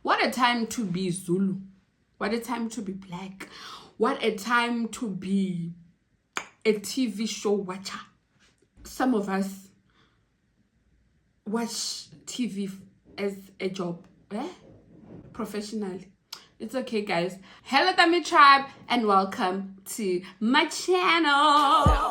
What a time to be Zulu. What a time to be black. What a time to be a TV show watcher. Some of us watch TV as a job, professionally. It's okay, guys. Hello, Tamie tribe, and welcome to my channel.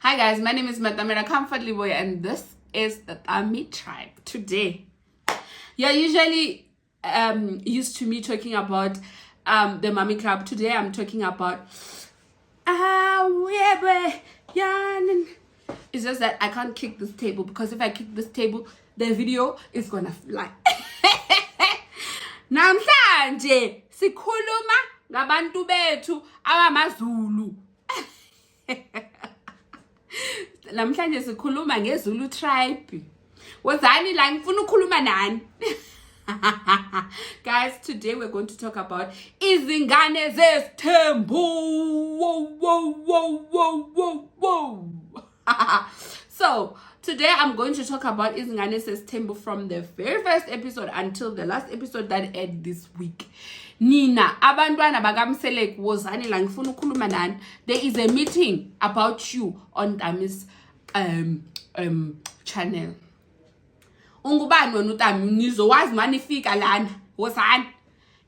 Hi guys, my name is Tamie Comfort Leevoy, and this is the Tamie tribe. Today, you're usually used to me talking about the Mommy Club. Today I'm talking about it's just that I can't kick this table, because if I kick this table, the video is gonna fly. Namhlanje sikhuluma ngabantu bethu abamaZulu. Namhlanje sikhuluma ngeZulu tribe. Wozani la ngifuna ukukhuluma nani? Guys, today we're going to talk about Izingane Zesthembu. Whoa. So, today I'm going to talk about Izingane Zesthembu from the very first episode until the last episode that aired this week. Nina, abantwana bakamselek wozani la ngifuna ukukhuluma nani. There is a meeting about you on Tamie's channel. Ungubani wena uTamie, nizowazi mani fika lana wozani.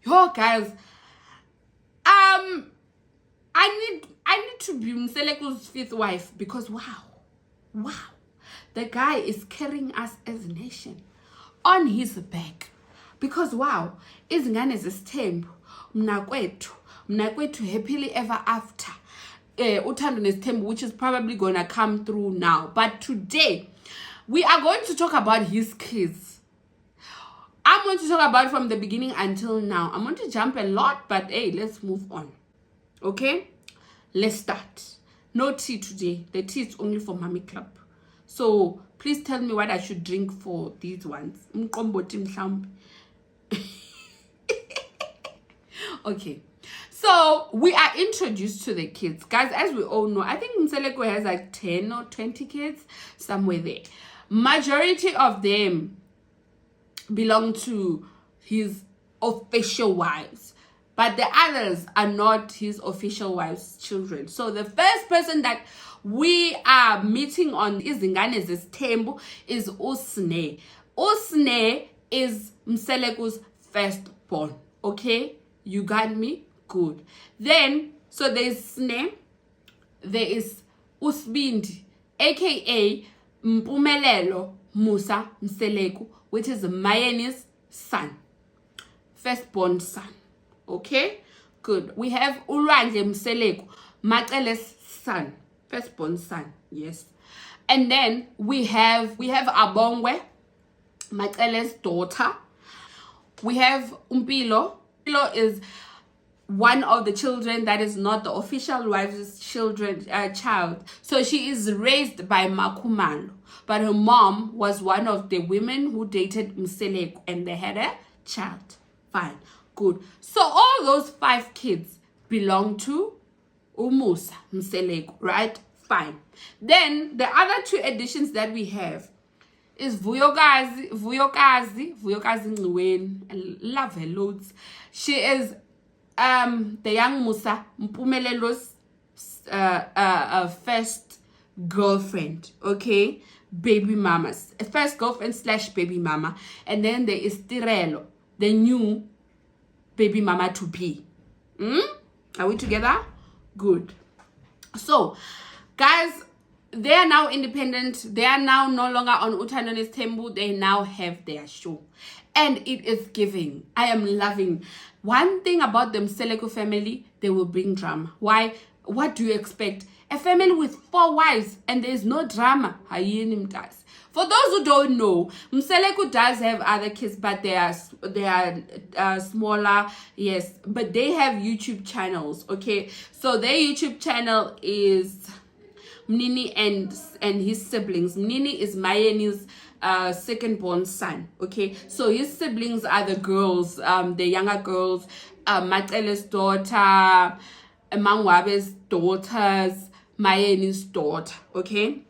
Yo guys, I need to be Mseleku's fifth wife, because wow, the guy is carrying us as a nation on his back. Because wow, Izingane Zesthembu, mnakwethu happily ever after. Uthando Nezithembu, which is probably gonna come through now. But today, we are going to talk about his kids. I'm going to talk about from the beginning until now. I'm going to jump a lot, but hey, let's move on. Okay? Let's start. No tea today. The tea is only for Mommy Club. So, please tell me what I should drink for these ones. Okay. So, we are introduced to the kids. Guys, as we all know, I think Mseleko has like 10 or 20 kids, somewhere there. Majority of them belong to his official wives, but the others are not his official wives' children. So the first person that we are meeting on Izingane Zesthembu is Usne. Usne is Mseleko's firstborn. Okay? You got me? Good. Then, so there's Sne, there is Usbindi, aka Mpumelelo Musa Mseleku, which is Mayene's son, firstborn son. Okay, good. We have Ulwandle Mseleku, Macele's son, firstborn son. Yes. And then we have Abongwe, Macele's daughter. We have Umpilo. Umpilo is one of the children that is not the official wife's child. So she is raised by Makumalo, but her mom was one of the women who dated Mseleko, and they had a child. Fine, good. So all those 5 kids belong to Umusa Mseleko, right? Fine. Then the other 2 additions that we have is Vuyokazi Ngweni. I love her loads. She is the young Musa Mpumelelo's first girlfriend, okay? Baby mama's first girlfriend / baby mama. And then there is Tirelo, the new baby mama to be. Are we together? Good. So, guys, they are now independent. They are now no longer on Uthando Nezithembu. They now have their show. And it is giving. I am loving. One thing about the Mseleko family, they will bring drama. Why? What do you expect? A family with 4 wives and there is no drama. For those who don't know, Mseleko does have other kids, but they are smaller. Yes, but they have YouTube channels. Okay, so their YouTube channel is Mnini and his siblings. Mnini is Mayene's second born son. Okay, so his siblings are the girls, the younger girls, Matele's daughter, Mangwabe's daughters, Mayeni's daughter. Okay,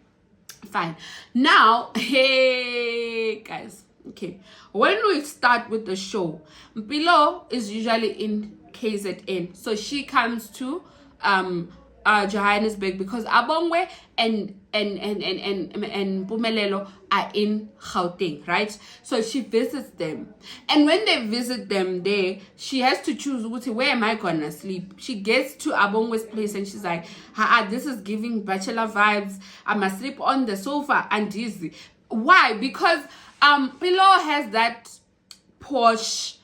fine. Now, hey guys, okay, when we start with the show, Mpilo is usually in KZN, so she comes to Johannesburg because Abongwe and Pumelelo are in Gauteng, right? So she visits them, and when they visit them there, she has to choose where am I gonna sleep. She gets to Abongwe's place and she's like, this is giving bachelor vibes. I must sleep on the sofa and dizzy. Why? Because Pilo has that posh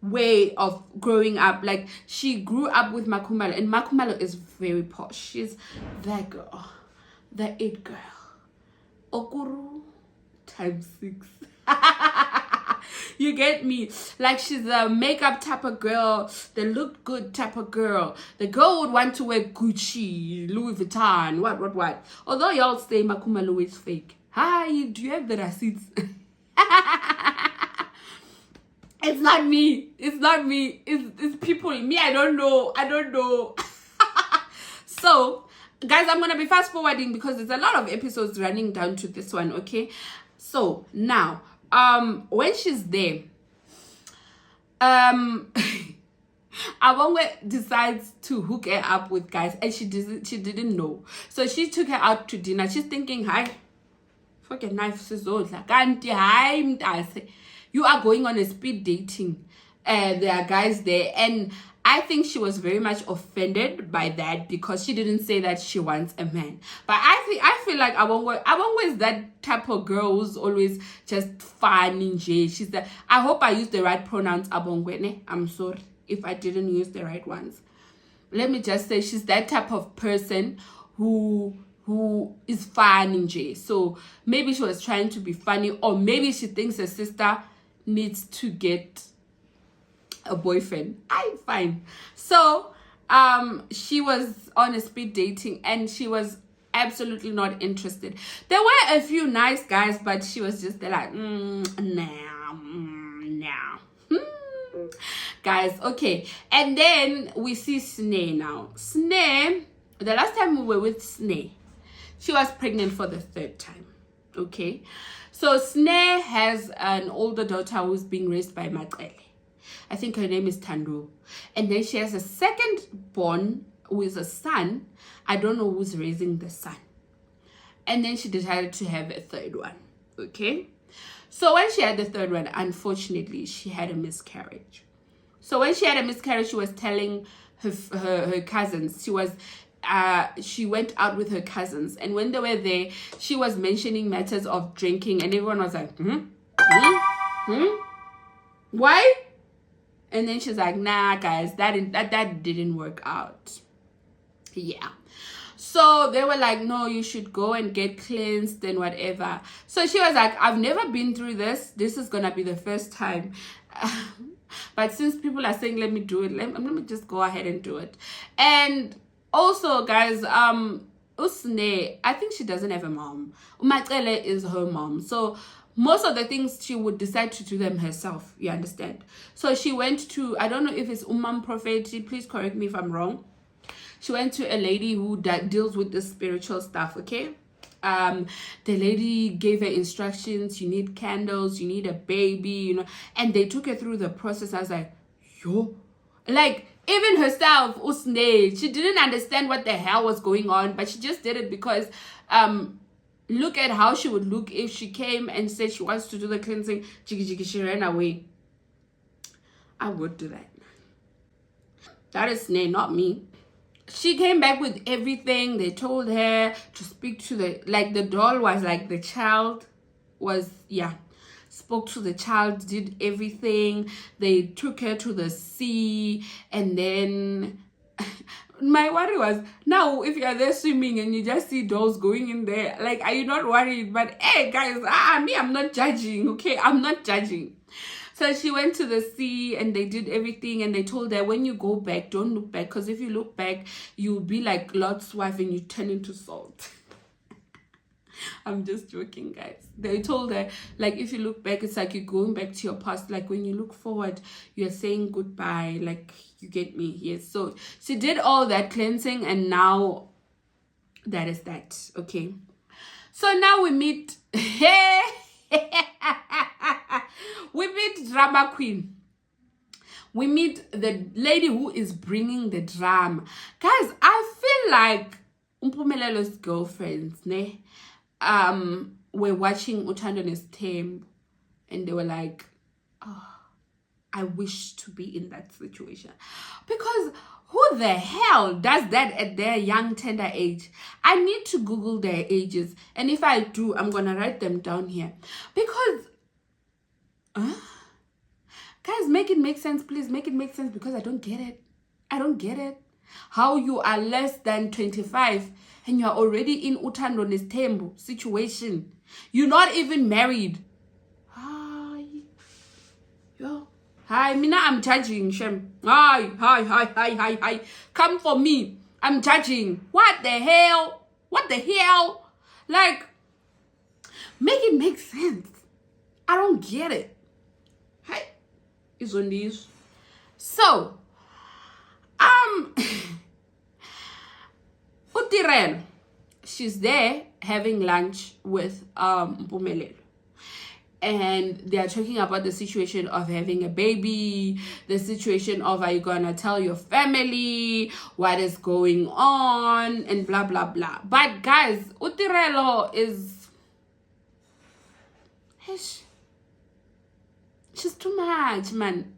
way of growing up. Like, she grew up with Makumalo, and Makumalo is very posh. She's that girl, the it girl, Okuru ×6. You get me? Like, she's a makeup type of girl, the look good type of girl. The girl would want to wear Gucci, Louis Vuitton, what. Although y'all say Makumalo is fake. Hi, do you have the receipts? It's not me. It's people. Me, I don't know. So, guys, I'm going to be fast forwarding because there's a lot of episodes running down to this one, okay? So, now, when she's there, Abongwe decides to hook her up with guys, and she didn't know. So, she took her out to dinner. She's thinking, hi, fucking knife, sizodla. Kanti, hi, mtase. You are going on a speed dating. There are guys there. And I think she was very much offended by that because she didn't say that she wants a man. But I feel like Abongwe is that type of girl who's always just fun. She's the, I hope I used the right pronouns, Abongwe. Ne? I'm sorry if I didn't use the right ones. Let me just say she's that type of person who is fun. So maybe she was trying to be funny, or maybe she thinks her sister needs to get a boyfriend. Fine. So she was on a speed dating and she was absolutely not interested. There were a few nice guys, but she was just like, nah. Guys, okay. And then we see Sneh now. Sneh, the last time we were with Sneh, she was pregnant for the 3rd time. Okay. So Sneh has an older daughter who's being raised by Maqele. I think her name is Tando. And then she has a second born who is a son. I don't know who's raising the son. And then she decided to have a 3rd one. Okay. So when she had the 3rd one, unfortunately, she had a miscarriage. So when she had a miscarriage, she was telling her cousins, she went out with her cousins, and when they were there, she was mentioning matters of drinking, and everyone was like, why? And then she's like, nah, guys, that didn't work out. Yeah. So they were like, no, you should go and get cleansed and whatever. So she was like, I've never been through this. This is gonna be the first time. But since people are saying, let me do it, let me just go ahead and do it. And also, guys, Usne, I think she doesn't have a mom. Umatsele is her mom. So most of the things she would decide to do them herself. You understand? So she went to, I don't know if it's Umam Prophet. Please correct me if I'm wrong. She went to a lady who deals with the spiritual stuff, okay? The lady gave her instructions. You need candles. You need a baby, you know. And they took her through the process. I was like, yo. Like, even herself, Usne, she didn't understand what the hell was going on, but she just did it because look at how she would look if she came and said she wants to do the cleansing. She ran away. I would do that. That is Sneh, not me. She came back with everything. They told her to speak to the doll was like the child was, yeah. Spoke to the child, did everything. They took her to the sea, and then my worry was, now if you're there swimming and you just see dolls going in there, like, are you not worried? But hey guys, me, I'm not judging, okay? I'm not judging. So she went to the sea and they did everything, and they told her, when you go back, don't look back, because if you look back, you'll be like Lot's wife and you turn into salt. I'm just joking, guys. They told her, like, if you look back, it's like you're going back to your past. Like, when you look forward, you're saying goodbye. Like, you get me? Yes. So she did all that cleansing, and now that is that. Okay. So now we meet. We meet drama queen. We meet the lady who is bringing the drama. Guys, I feel like Umpumelelelo's girlfriends, ne? Were watching Uthando Zesthembu, and they were like, oh, I wish to be in that situation. Because who the hell does that at their young, tender age? I need to Google their ages. And if I do, I'm going to write them down here. Because, guys, make it make sense, please. Make it make sense, because I don't get it. I don't get it. How you are less than 25 and you're already in Uthando Zesthembu situation. You're not even married. Hi. Yo. Hi, Mina, I'm judging, Shem. Hi. Come for me. I'm judging. What the hell? What the hell? Like, make it make sense. I don't get it. Hi. It's on this. So, Utirel, she's there having lunch with Mpumelelo. And they are talking about the situation of having a baby, the situation of, are you gonna tell your family what is going on, and blah blah blah. But guys, Utirelo is, she's too much, man.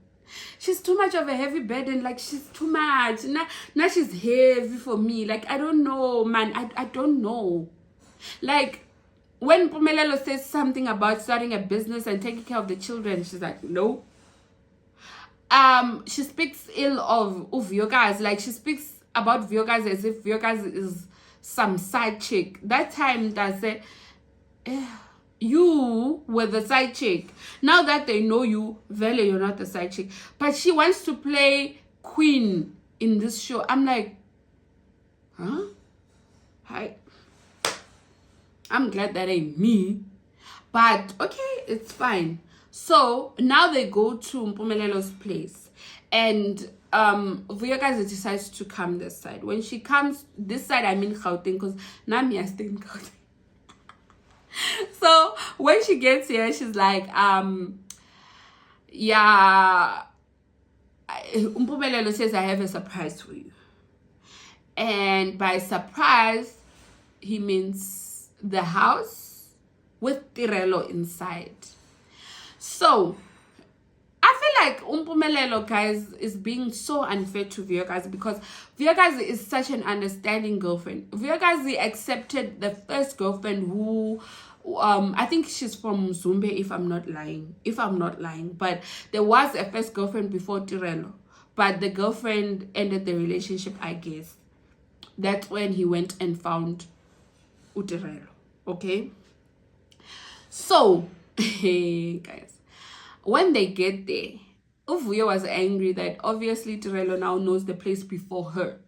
She's too much of a heavy burden. Like, she's too much. Now she's heavy for me. Like, I don't know, man. I don't know. Like, when Mpumelelo says something about starting a business and taking care of the children, she's like, no. She speaks ill of Vyokas. Like, she speaks about Vyokas as if Vyokas is some side chick. That time, that said, you were the side chick. Now that they know you, Vele, you're not the side chick. But she wants to play queen in this show. I'm like, huh? Hi. I'm glad that ain't me. But, okay, it's fine. So, now they go to Mpumelelelo's place. And Vyokas decides to come this side. When she comes this side, I mean Gauteng, because Nami I stay in Gauteng. So when she gets here, she's like, yeah, Mpumelelo says, I have a surprise for you. And by surprise, he means the house with Tirelo inside. So I feel like Mpumelelo, guys, is being so unfair to Vyokas, because Vyokas is such an understanding girlfriend. Vyokas accepted the first girlfriend who, I think she's from Zumbe, if I'm not lying. But there was a first girlfriend before Tirelo, but the girlfriend ended the relationship, I guess. That's when he went and found Utirelo. Okay? So, hey, guys. When they get there, Uvuyo was angry that obviously Tirelo now knows the place before her,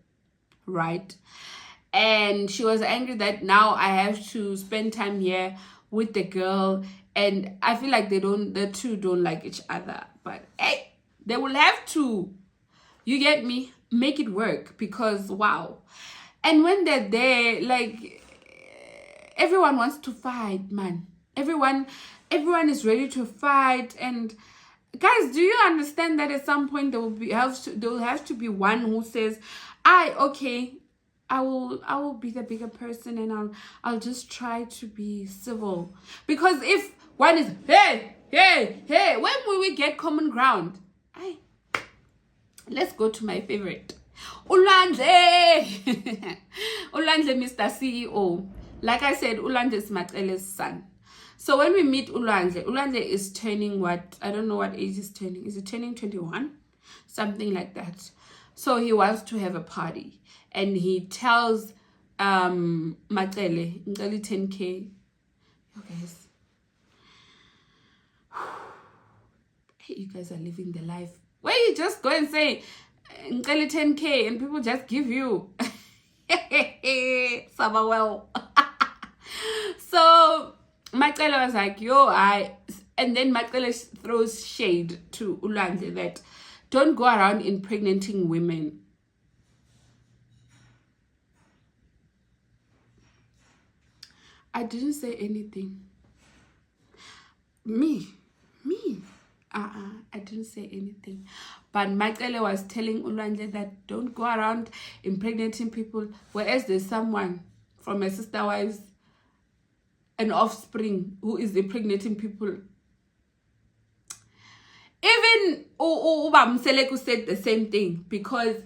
right? And she was angry that now I have to spend time here with the girl, and I feel like the two don't like each other. But hey, they will have to, you get me, make it work, because wow. And when they're there, like, everyone wants to fight, man. Everyone is ready to fight. And guys, do you understand that at some point there will have to be one who says, I will be the bigger person, and I'll just try to be civil. Because if one is, hey, when will we get common ground? Let's go to my favorite, Ulandle. Ulandle, Mr. CEO. Like I said, Ulandle is Matele's son. So when we meet Ulandle is turning what? I don't know what age he's turning. Is he turning 21? Something like that. So he wants to have a party. And he tells Matele, 10K. You guys. Hey, you guys are living the life where you just go and say 10K and people just give you. Well. So Macele was like, yo, and then Macele throws shade to Ulwandle that don't go around impregnating women. I didn't say anything. Me. I didn't say anything. But Macele was telling Ulwandle that don't go around impregnating people, whereas there's someone from my sister wives, an offspring, who is impregnating people. Even Uba Mseleku said the same thing, because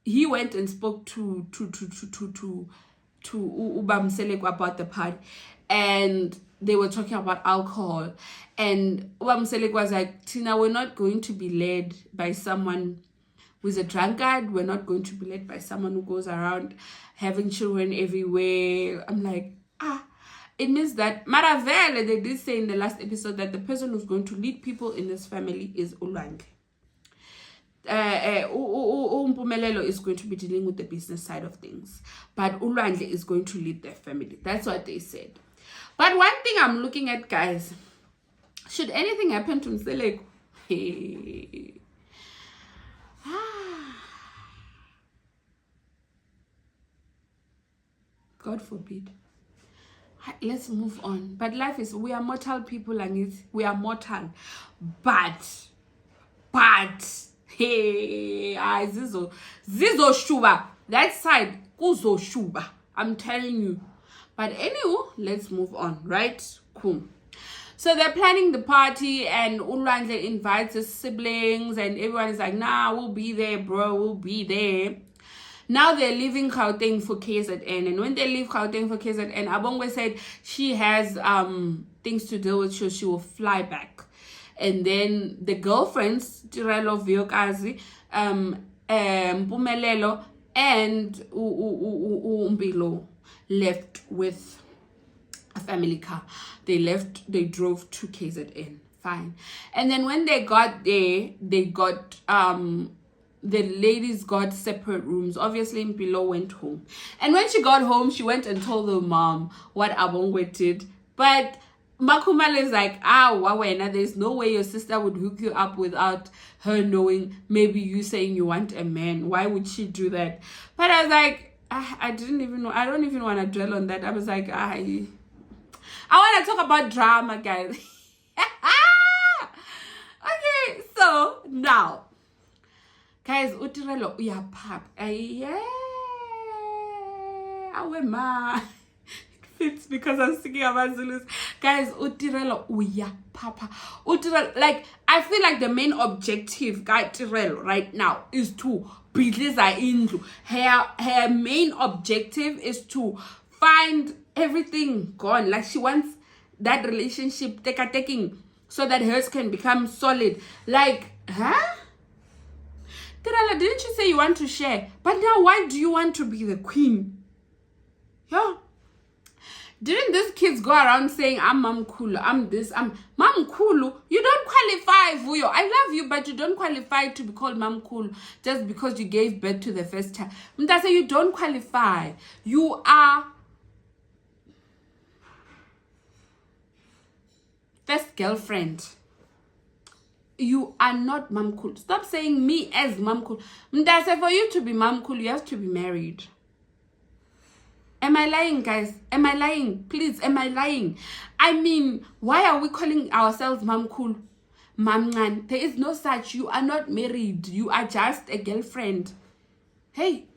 he went and spoke to Uba Mseleku about the party, and they were talking about alcohol, and Uba Mseleku was like, Tina, we're not going to be led by someone who's a drunkard. We're not going to be led by someone who goes around having children everywhere. I'm like, it means that Maravele, they did say in the last episode that the person who's going to lead people in this family is Ulwandle. Umpumelelo is going to be dealing with the business side of things, but Ulwandle is going to lead their family. That's what they said. But one thing I'm looking at, guys, should anything happen to Mseleku, God forbid. Let's move on. But life is, we are mortal people, and we are mortal. But hey, Zizo Shuba, that side Kuzo Shuba, I'm telling you. But anyway, let's move on, right? Cool. So they're planning the party, and Ulwandle invites his siblings, and everyone is like, nah, we'll be there, bro, we'll be there. Now they're leaving Gauteng for KZN, and when they leave Gauteng for KZN, Abongwe said she has things to deal with, so she will fly back. And then the girlfriends, Tirelo, Vyokazi, Mpumelelo, and Umbilo, left with a family car. They drove to KZN. Fine. And then when they got there, they got the ladies got separate rooms. Obviously, Mpilo went home. And when she got home, she went and told her mom what Abongwe did. But Makumale is like, Wawena, there's no way your sister would hook you up without her knowing, maybe you saying you want a man. Why would she do that? But I was like, I didn't even know. I don't even want to dwell on that. I was like, I want to talk about drama, guys. Okay, so now, guys, Utirelo uyapap. Yeah. Awema. It fits because I'm singing about Zulus. Guys, Utirelo uyapapa. Utirelo, like, I feel like the main objective, guy Tirelo, right now is to bidliza indlu. Her main objective is to find everything gone. Like, she wants that relationship taking so that hers can become solid. Like, huh? Tirala, didn't you say you want to share? But now why do you want to be the queen? Yeah. Didn't these kids go around saying, I'm Mam Kulu, I'm this, I'm Mam Kulu? You don't qualify, Vuyo. I love you, but you don't qualify to be called Mam Kulu just because you gave birth to the first child. Mtase, you don't qualify. You are first girlfriend. You are not Mam Kulu. Stop saying me as Mam Kulu. Mtase, for you to be Mam Kulu, you have to be married. Am I lying, guys? Am I lying? Please, am I lying? I mean, why are we calling ourselves Mam Kulu? Mamngan. There is no such. You are not married. You are just a girlfriend. Hey.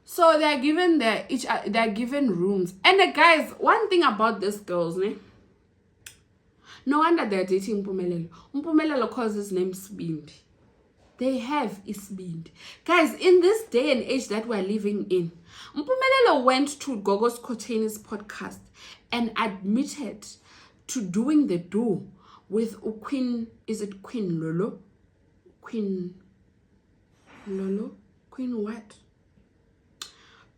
So they're given they're given rooms. And guys, one thing about these girls, ne? No wonder they're dating Mpumelelo. Mpumelelo calls his name Sbindi. They have Isbindi. Guys, in this day and age that we're living in, Mpumelelo went to Gogos Koteni's podcast and admitted to doing the do with Queen, is it Queen Lolo? Queen Lolo? Queen what?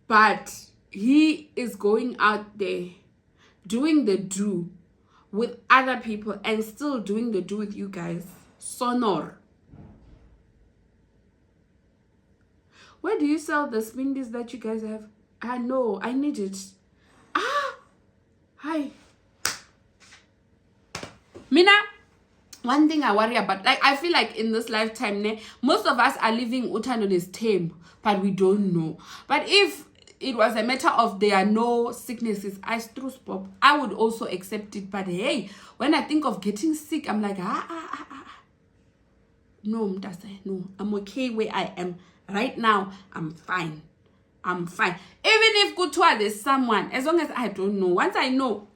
But he is going out there doing the do with other people and still doing the do with you guys. Sonor. Where do you sell the spindis that you guys have? I know, I need it. Hi. Mina, one thing I worry about, like, I feel like in this lifetime, most of us are living Utano Zesthembu, but we don't know. But if it was a matter of there are no sicknesses, I would also accept it. But hey, when I think of getting sick, I'm like, no, no, I'm okay where I am right now. I'm fine. Even if kuthiwa there's someone, as long as I don't know, once I know,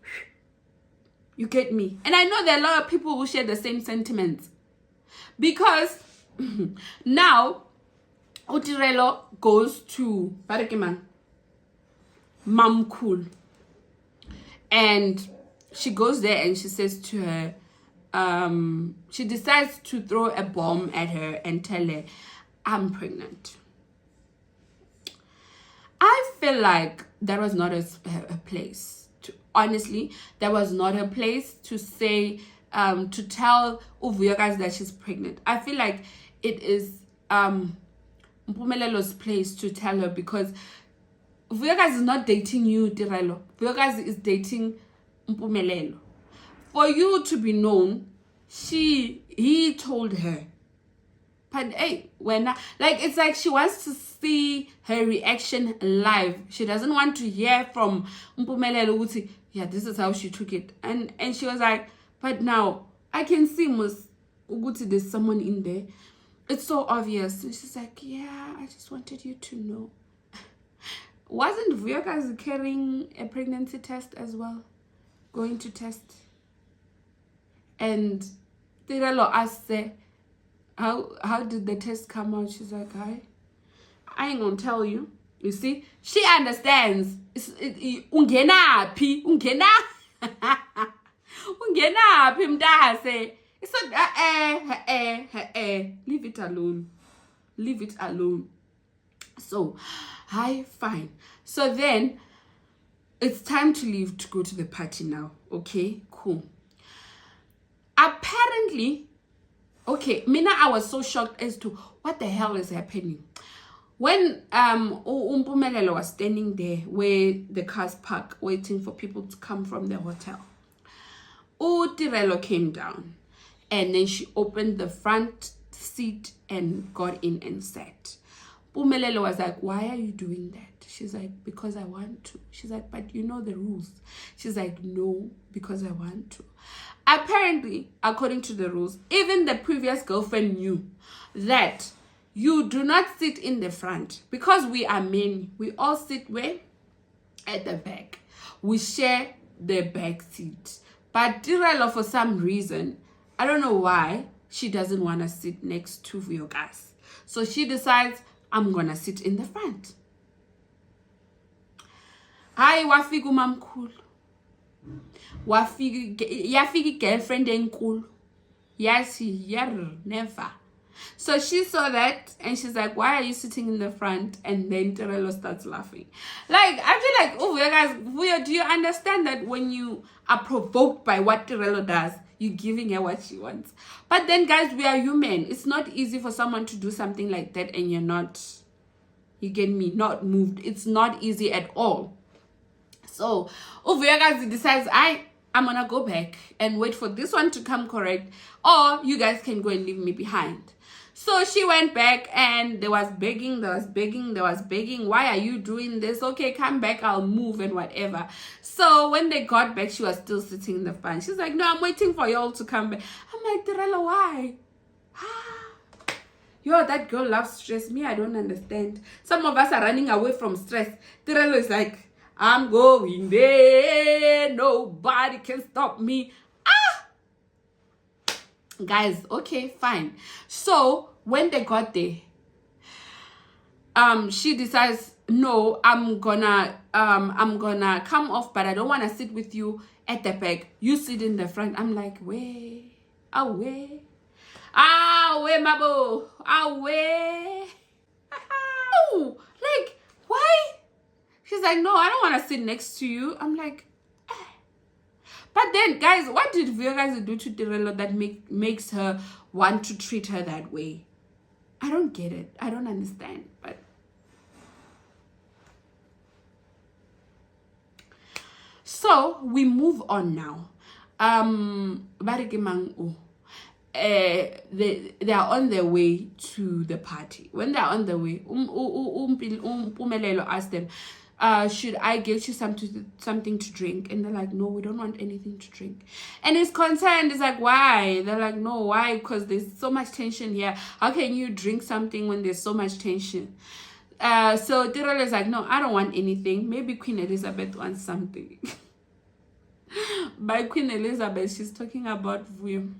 you get me. And I know there are a lot of people who share the same sentiments, because now Utirelo goes to Barakiman Mamkul, and she goes there and she says to her, she decides to throw a bomb at her and tell her, I'm pregnant. I feel like that was not a place to, honestly, that was not a place to say, to tell Uvuyokazi that she's pregnant. I feel like it is Mpumelel's place to tell her, because Uvuyokazi is not dating you, Tirelo. Uvuyokazi is dating Mpumelelo. For you to be known, he told her. But hey, it's like she wants to see her reaction live. She doesn't want to hear from Mpumelelo Uti, yeah, this is how she took it. And she was like, but now I can see Uguti, there's someone in there. It's so obvious. And she's like, yeah, I just wanted you to know. Wasn't Vuyokazi carrying a pregnancy test as well? Going to test? And Tirelo asked her, how did the test come out? She's like, I ain't gonna tell you. You see, she understands. Ungenapi mntase. It's leave it alone. Leave it alone. So, hi, fine. So then, it's time to leave to go to the party now. Okay, cool. Apparently, okay, Mina, I was so shocked as to what the hell is happening. When Mpumelelo was standing there where the cars park, waiting for people to come from the hotel, Tirelo came down, and then she opened the front seat and got in and sat. Mpumelelo was like, why are you doing that? She's like, because I want to. She's like, but you know the rules. She's like, no, because I want to. Apparently, according to the rules, even the previous girlfriend knew that you do not sit in the front, because we are men. We all sit where? At the back. We share the back seat. But Tirelo, for some reason, I don't know why, she doesn't want to sit next to Vuyokazi. So she decides, I'm going to sit in the front. Hi, wafiku mamkulu. Yafiki girlfriend enkulu. Yes, never. So she saw that and she's like, why are you sitting in the front? And then Tirelo starts laughing. Like, I feel like, oh, you guys, do you understand that when you are provoked by what Tirelo does, you're giving her what she wants? But then, guys, we are human. It's not easy for someone to do something like that and you're not, you get me, not moved. It's not easy at all. So, Vuyokazi decides, I'm gonna go back and wait for this one to come correct, or you guys can go and leave me behind. So she went back and there was begging. Why are you doing this? Okay, come back, I'll move and whatever. So when they got back, she was still sitting in the front. She's like, no, I'm waiting for y'all to come back. I'm like, Tirelo, why? Yo, that girl loves stress. Me, I don't understand. Some of us are running away from stress. Tirelo is like, I'm going there. Nobody can stop me. Guys, okay, fine. So when they got there, she decides, no, I'm gonna come off, but I don't want to sit with you at the back. You sit in the front. I'm like, way, away, mabo, away. Like, why? She's like, no, I don't want to sit next to you. I'm like, But then, guys, what did Vuyokazi do to Tirelo that makes her want to treat her that way? I don't get it. I don't understand. But So we move on now. They are on their way to the party. When they are on their way, Pumelelo asked them, should I get you something to drink? And they're like, no, we don't want anything to drink. And he's concerned. He's like, why? They're like, no, why? Because there's so much tension here. How can you drink something when there's so much tension? So Tirolo is like, no, I don't want anything. Maybe Queen Elizabeth wants something. By Queen Elizabeth, she's talking about Vuyo.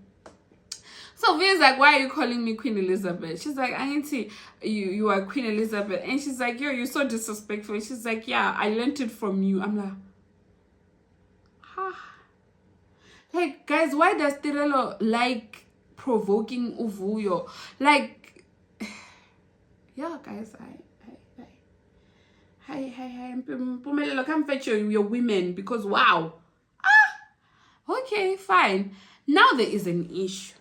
So Via's like, why are you calling me Queen Elizabeth? She's like, Auntie, you are Queen Elizabeth. And she's like, yo, you're so disrespectful. She's like, yeah, I learned it from you. I'm like, like, guys, why does Tirelo like provoking Uvuyo? Like, yeah, guys, hi, Pumelelo, come fetch your women, because wow. Okay, fine. Now there is an issue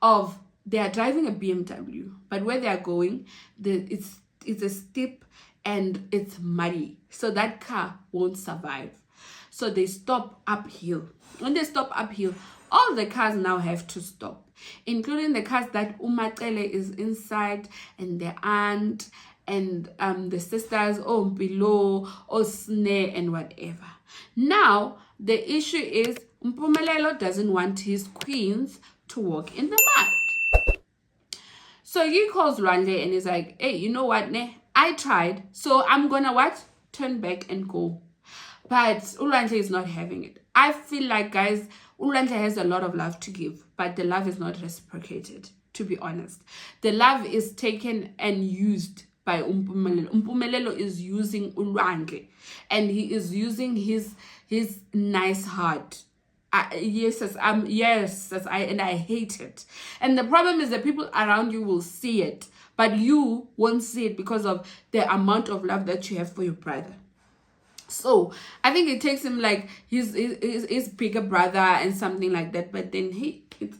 of they are driving a BMW, but where they are going, it's a steep and it's muddy, so that car won't survive. So they stop uphill. When they stop uphill, all the cars now have to stop, including the cars that Umatele is inside, and the aunt, and the sisters, below, Snare, and whatever. Now the issue is Mpumelelo doesn't want his queens to walk in the mud. So he calls Rwande and he's like, hey, you know what, ne? I tried, so I'm gonna what? Turn back and go. But Ulwandle is not having it. I feel like, guys, Ulwandle has a lot of love to give, but the love is not reciprocated, to be honest. The love is taken and used by Umpumelelo. Umpumelelo is using Ulwandle, and he is using his nice heart. And I hate it. And the problem is that people around you will see it, but you won't see it because of the amount of love that you have for your brother. So I think it takes him like his bigger brother and something like that, but then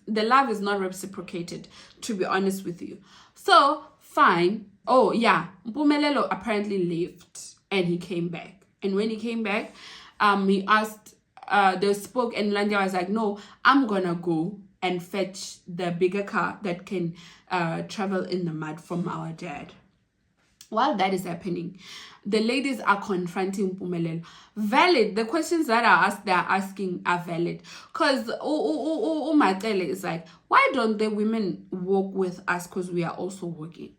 the love is not reciprocated, to be honest with you. So fine. Oh yeah, Mpumelelo apparently left and he came back. And when he came back, he asked, they spoke, and Landia was like, no, I'm gonna go and fetch the bigger car that can travel in the mud from our dad. While that is happening, the ladies are confronting Mpumelelo. Valid. The questions that are asked, they are asking are valid. Because Matele is like, why don't the women walk with us? Because we are also working.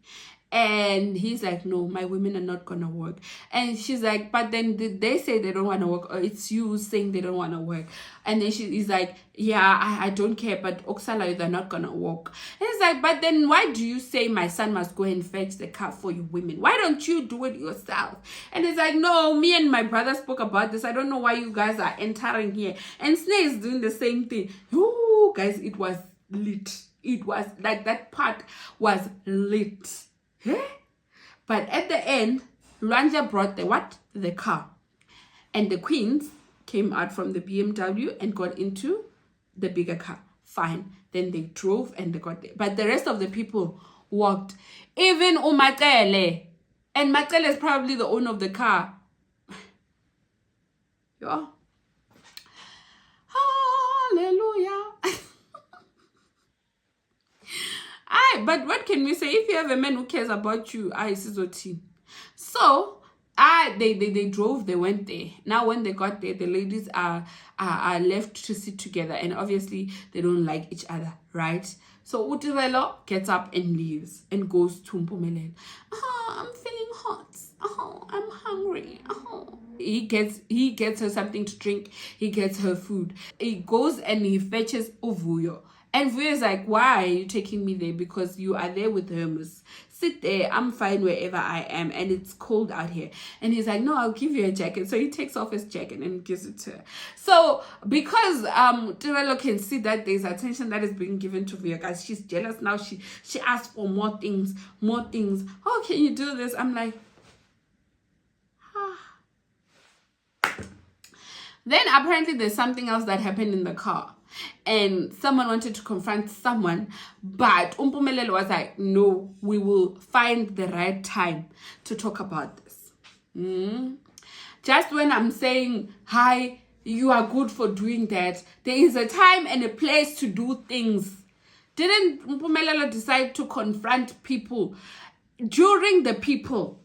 And he's like, no, my women are not gonna work. And she's like, but then they say they don't want to work, or it's you saying they don't want to work. And then he's like, yeah, I don't care, but Oksala, they're not gonna work. And he's like, but then why do you say my son must go and fetch the car for you women? Why don't you do it yourself? And he's like, no, me and my brother spoke about this. I don't know why you guys are entering here. And Snake is doing the same thing. Ooh, guys, it was lit. It was like, that part was lit. But at the end, Ranja brought the car, and the queens came out from the BMW and got into the bigger car. Fine. Then they drove and they got there. But the rest of the people walked. Even Umatele. And Matele is probably the owner of the car. Yeah. Hallelujah. But what can we say? If you have a man who cares about you, so they drove, they went there. Now when they got there, the ladies are left to sit together, and obviously they don't like each other, right? So Utirelo gets up and leaves and goes to Mpumelelo. I'm feeling hot. I'm hungry. He gets her something to drink. He gets her food. He goes and he fetches Uvuyo. And Vuyo is like, why are you taking me there? Because you are there with Hermes. Sit there. I'm fine wherever I am. And it's cold out here. And he's like, no, I'll give you a jacket. So he takes off his jacket and gives it to her. So because Tirelo can see that there's attention that is being given to Vuyo, guys, she's jealous now. She asks for more things. Oh, can you do this? I'm like, Then apparently there's something else that happened in the car. And someone wanted to confront someone, but Umpumelelo was like, no, we will find the right time to talk about this. Just when I'm saying, hi, you are good for doing that. There is a time and a place to do things. Didn't Mpumelelo decide to confront people during the people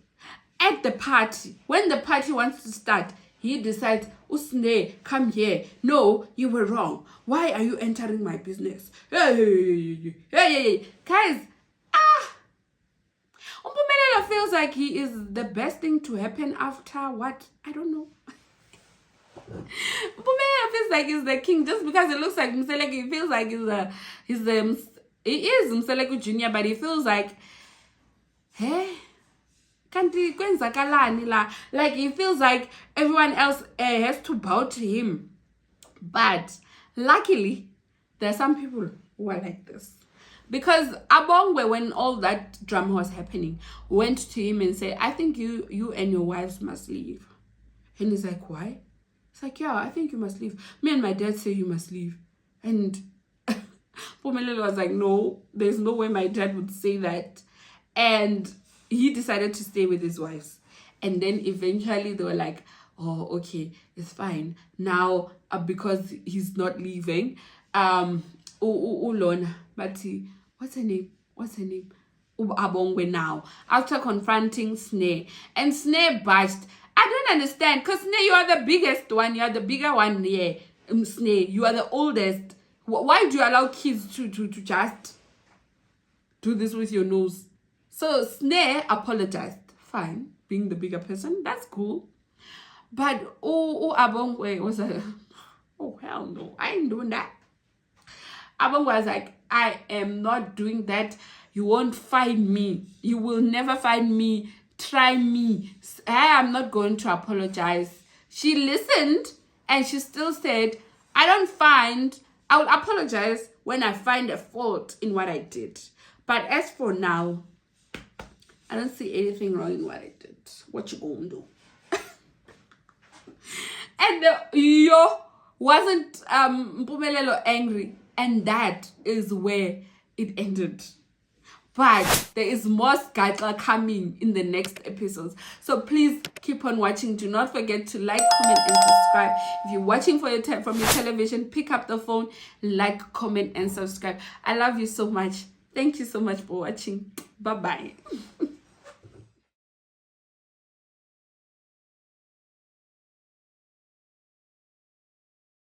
at the party? When the party wants to start, he decides, Usne, come here. No, you were wrong. Why are you entering my business? Hey. Guys, Mpumelelo feels like he is the best thing to happen after what? I don't know. Mpumelelo feels like he's the king just because it looks like Mseleko. He feels like he is Mseleko Jr., but he feels like, hey, kanti kwenzakalani la? Like he feels like everyone else has to bow to him. But luckily, there are some people who are like this. Because Abongwe, when all that drama was happening, went to him and said, I think you and your wives must leave. And he's like, why? It's like, yeah, I think you must leave. Me and my dad say you must leave. And Mpumelelo was like, no, there's no way my dad would say that. And he decided to stay with his wives. And then eventually they were like, oh, okay, it's fine. Now, because he's not leaving, Ulona, but what's her name? Abongwe now. After confronting Snare. And Snare bashed. I don't understand, because Snare, you are the biggest one. You are the bigger one here. Snare, you are the oldest. Why do you allow kids to just do this with your nose? So Snare apologized. Fine, being the bigger person, that's cool. But Abongwe was like, oh hell no, I ain't doing that. Abongwe was like, I am not doing that. You won't find me. You will never find me. Try me. I am not going to apologize. She listened and she still said, I will apologize when I find a fault in what I did. But as for now, I don't see anything wrong in what I did. What you gonna do? And yo wasn't Mpumelelo angry. And that is where it ended. But there is more Skatla coming in the next episodes. So please keep on watching. Do not forget to like, comment, and subscribe. If you're watching from your television, pick up the phone, like, comment, and subscribe. I love you so much. Thank you so much for watching. Bye-bye.